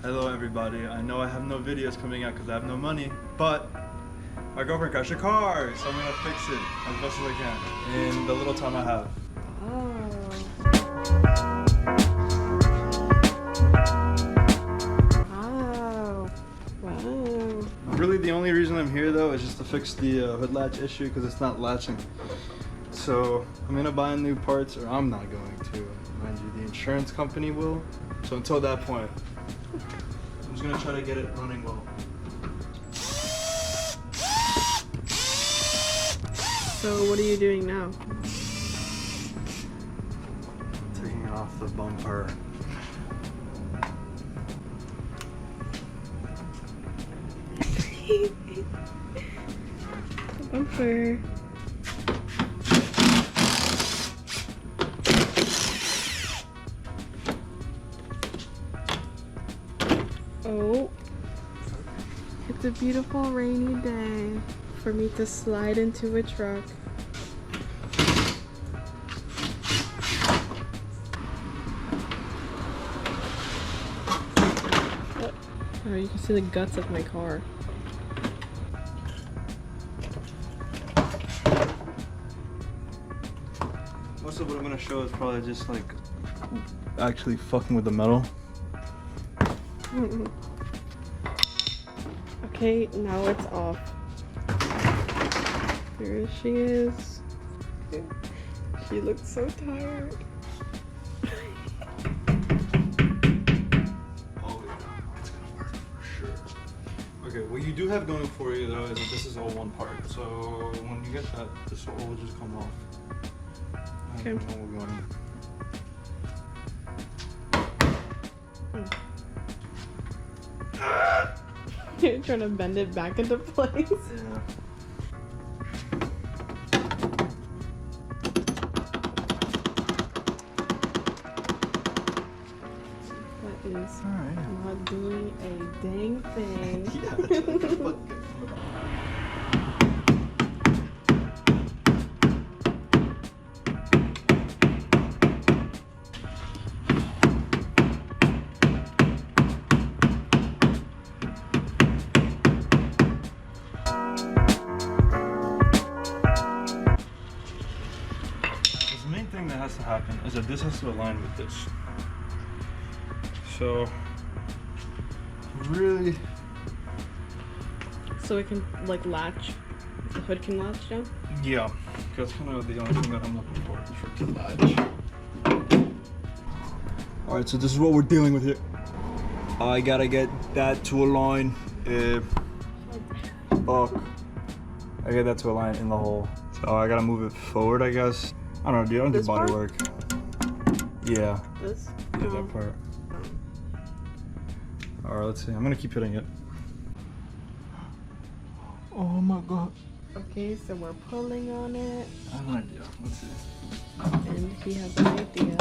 Hello everybody, I know I have no videos coming out because I have no money, but my girlfriend crashed her car, so I'm gonna fix it as best as I can in the little time I have. Oh. Wow. Really the only reason I'm here though is just to fix the hood latch issue because it's not latching. So I'm gonna buy new parts, or I'm not going to. Mind you, the insurance company will. So until that point, I'm just gonna try to get it running well. So what are you doing now? Taking off the bumper. The bumper. Oh, it's a beautiful rainy day for me to slide into a truck. Oh, you can see the guts of my car. Most of what I'm gonna show is probably just like actually fucking with the metal. Okay, now it's off. There she is. She looks so tired. Oh yeah, it's gonna work for sure. Okay, what you do have going for you though is that this is all one part. So when you get that, this all will just come off. Okay. And then we're going. You're trying to bend it back into place. Yeah. That is Alright. not doing a dang thing. Yeah, it's like a fucking- The main thing that has to happen is that this has to align with this. So, really, So it can like latch. The hood can latch down. yeah, that's kind of the only thing that I'm looking for is for it to latch. All right, so this is what we're dealing with here. I gotta get that to align. Fuck. I get that to align in the hole. So I gotta move it forward, I guess. I don't know, dude. I don't do This body part? work. Yeah. This. Yeah, that part. Alright, let's see. I'm gonna keep hitting it. Oh my god. Okay, so we're pulling on it, I have an idea. Let's see. and he has an idea.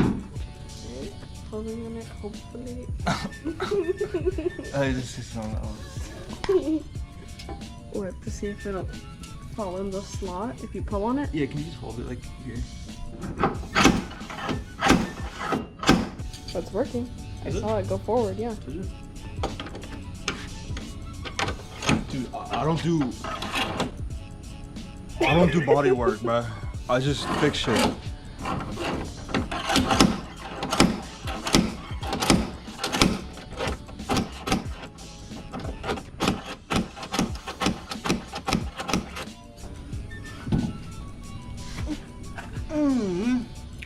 Okay, pulling on it, hopefully. Hey, this is not What, to see if it'll fall in the slot if you pull on it? Yeah, can you just hold it like here? That's working. I Is it? saw it go forward, yeah. Is it? Dude, I don't do body work, bruh. I just fix shit.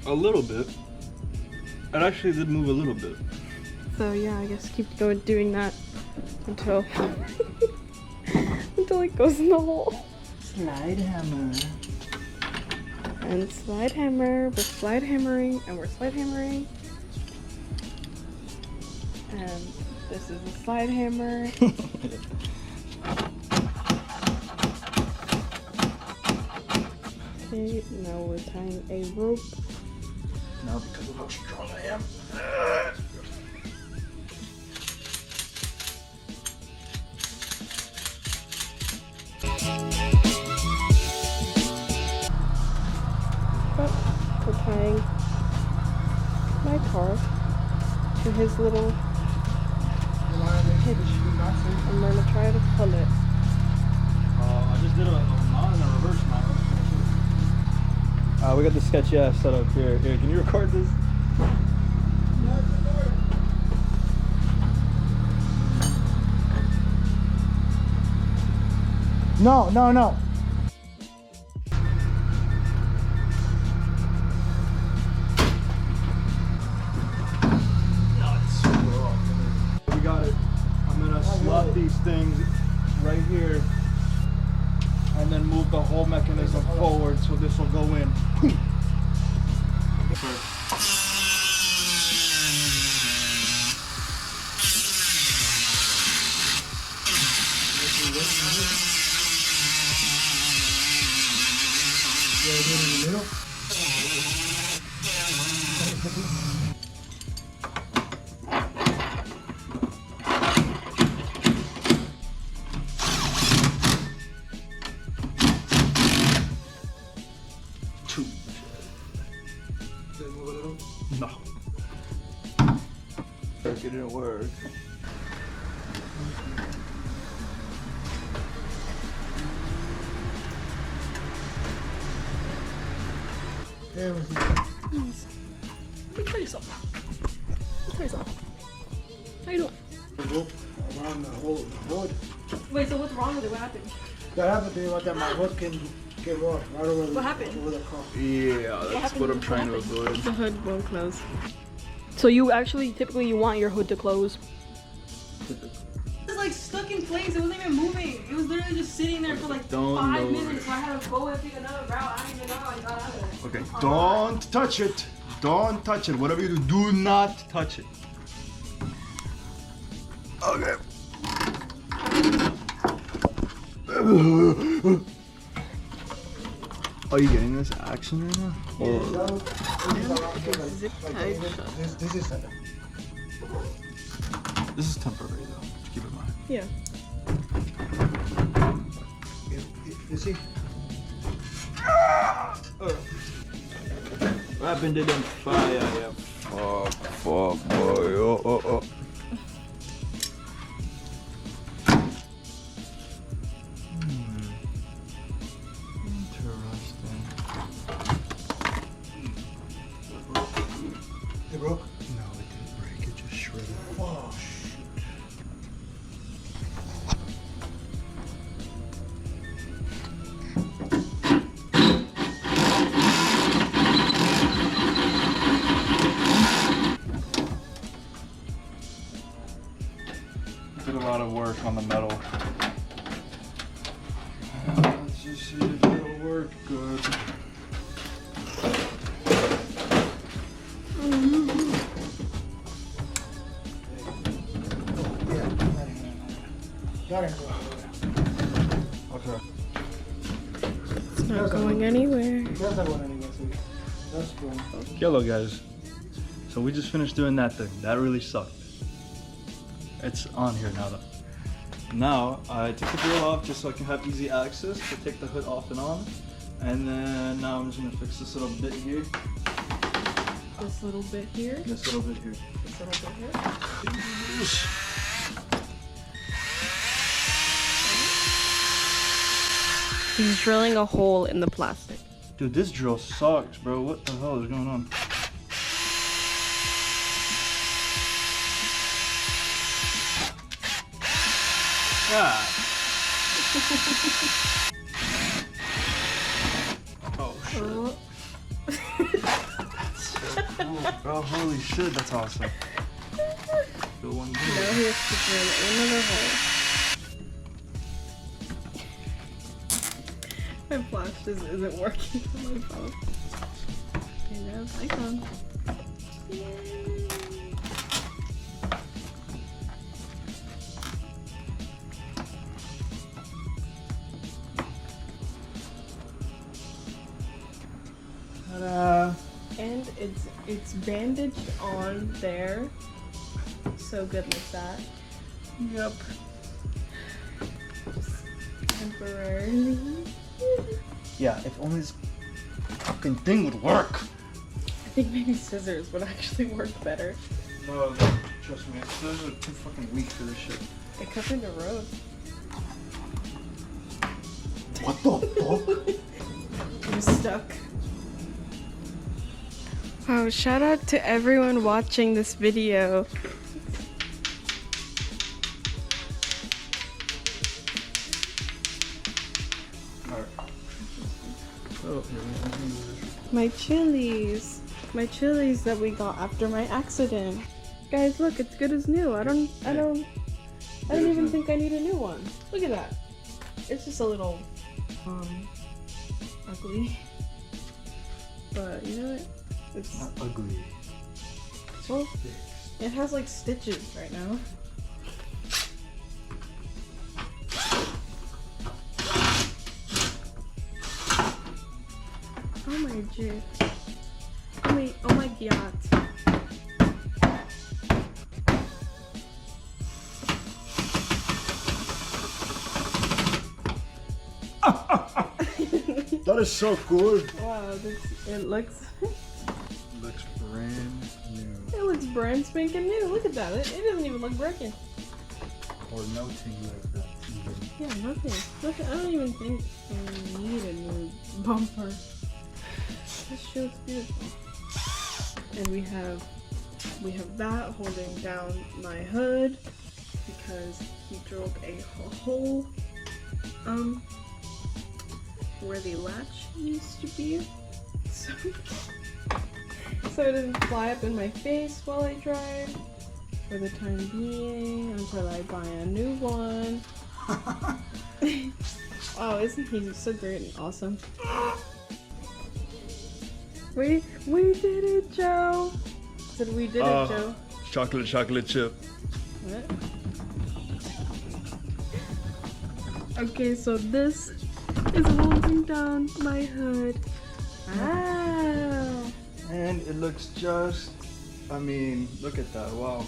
A little bit. It actually did move a little bit. So yeah, I guess keep going doing that until until it goes in the hole. Slide hammer. And slide hammer, we're slide hammering, and we're slide hammering. And this is a slide hammer. Okay, now we're tying a rope. Now because of how strong I am. But we're tying my car to his little hitch. I'm gonna try to pull it. I just did a not in a reverse now. We got the sketchy ass setup here. Here, can you record this? No. No, it's super off. We got it. I'm gonna slot these things right here and then move the whole mechanism forward so this will go in. No. It didn't work. Let me tell you something. How you doing? Go around the whole hood. Wait, so what's wrong with it? What happened? That happened to me one time. My hood can get off right over What happened? over the car. Yeah, that's what I'm trying to avoid. The hood won't close. So you actually, typically you want your hood to close. It was like stuck in place. It wasn't even moving. It was literally just sitting there for like 5 minutes. So I had to go and pick another route. I don't even know how I got out of it. Okay, don't touch it. Don't touch it. Whatever you do, do not touch it. Okay. Are you getting this action right now? This is This is temporary though. Just keep in mind. Yeah. you see. What happened to them fire? Yeah. Fuck, boy. Oh. Interesting. It broke. No, it didn't break. It just shredded. Oh shit. Did a lot of work on the metal. Let's just see if it'll work good. Okay. It's not going anywhere. That's not going anywhere. So that's going. Hello guys. So we just finished doing that thing. That really sucked. It's on here now though. Now I took the grill off just so I can have easy access to take the hood off and on. And then now I'm just gonna fix this little bit here. This little bit here. This little bit here. This little bit here. He's drilling a hole in the plastic. Dude, this drill sucks, bro. What the hell is going on? God. Oh shit. Oh. Bro, holy shit, that's awesome. Good one. Now he has to drill another hole. My flash just isn't working on my phone. Okay, there's iPhone. Yay. Ta-da. And it's bandaged on there. So good like that. Yep. Just temporarily. Yeah, if only this fucking thing would work. I think maybe scissors would actually work better. No, Trust me, those are too fucking weak for this shit. They cut in the road. What the fuck? You're stuck. Wow, shout out to everyone watching this video. Oh, My chilies that we got after my accident. Guys, look, it's good as new. I don't even think I need a new one. Look at that. It's just a little ugly. But you know what? It's not ugly. Well, it has like stitches right now. Oh my god. Oh my god. That is so cool. Wow, it looks Looks brand new. it looks brand spanking new. Look at that. It doesn't even look broken. Or nothing like that. Yeah, nothing. Look, I don't even think I need a new bumper. This shit's beautiful. And we have that holding down my hood because he drilled a hole where the latch used to be. So it doesn't fly up in my face while I drive for the time being until I buy a new one. Oh, isn't he so great and awesome? We did it, Joe. Said we did it, Joe. Chocolate chip. What? Okay, so this is holding down my hood. Wow. And it looks just, I mean, look at that, wow.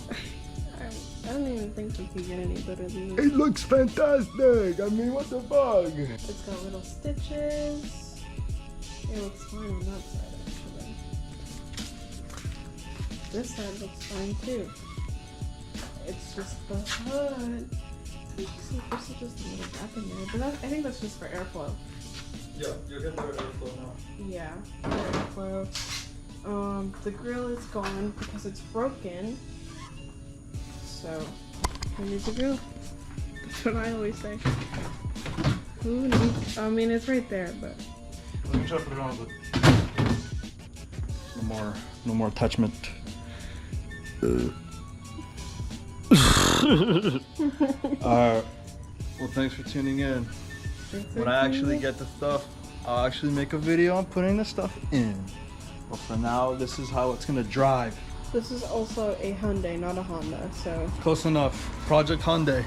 I don't even think we can get any better than this. It looks fantastic. I mean, what the fuck? It's got little stitches. It looks fine on that side, actually. This side looks fine too. It's just the hood. There's just a little gap in there, but I think that's just for airflow. Yeah, you'll get better airflow now. Yeah, airflow. The grill is gone because it's broken. So, who needs a grill? That's what I always say. Who needs? I mean, it's right there, but. Let me try to put it on, but no more attachment. Well, thanks for tuning in. When I actually get the stuff, I'll actually make a video on putting the stuff in. But for now, this is how it's gonna drive. This is also a Hyundai, not a Honda, so. Close enough. Project Hyundai.